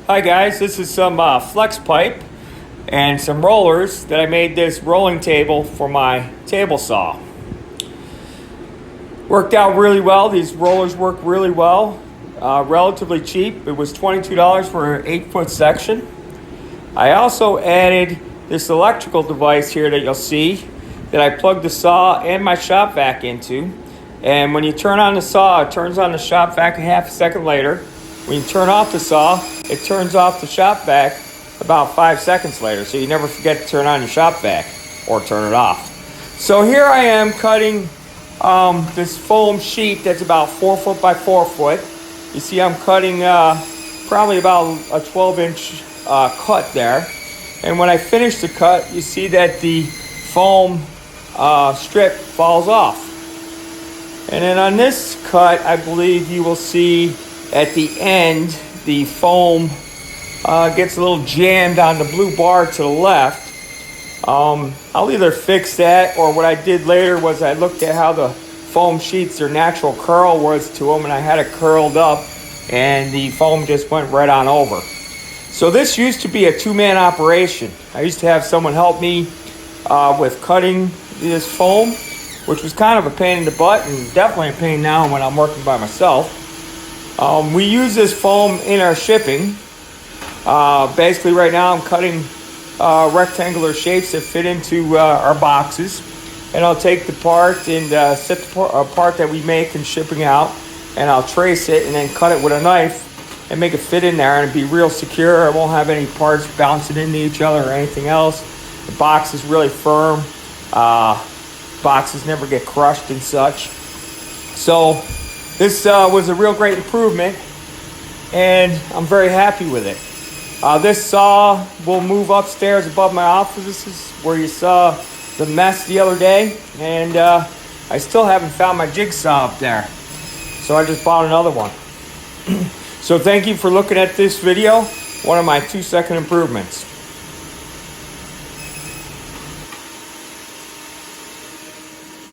Hi guys, this is some flex pipe and some rollers that I made this rolling table for my table saw. Worked out really well. These rollers work really well. Relatively cheap. It was $22 for an 8-foot section. I also added this electrical device here that you'll see that I plugged the saw and my shop vac into. And when you turn on the saw, it turns on the shop vac a half a second later. When you turn off the saw, it turns off the shop vac about 5 seconds later, so you never forget to turn on your shop vac or turn it off. So here I am cutting this foam sheet that's about 4 foot by 4 foot. You see I'm cutting probably about a 12-inch cut there. And when I finish the cut, you see that the foam strip falls off. And then on this cut, I believe you will see at the end, the foam gets a little jammed on the blue bar to the left. I'll either fix that, or what I did later was I looked at how the foam sheets, their natural curl was to them, and I had it curled up, and the foam just went right on over. So this used to be a two-man operation. I used to have someone help me with cutting this foam, which was kind of a pain in the butt, and definitely a pain now when I'm working by myself. We use this foam in our shipping. Basically right now I'm cutting rectangular shapes that fit into our boxes. And I'll take the part and set the part that we make and shipping out, and I'll trace it and then cut it with a knife and make it fit in there, and it'll be real secure. I won't have any parts bouncing into each other or anything else. The box is really firm. Boxes never get crushed and such. So this was a real great improvement, and I'm very happy with it. This saw will move upstairs above my office. This is where you saw the mess the other day, and I still haven't found my jigsaw up there, so I just bought another one. So thank you for looking at this video, one of my 2-second improvements.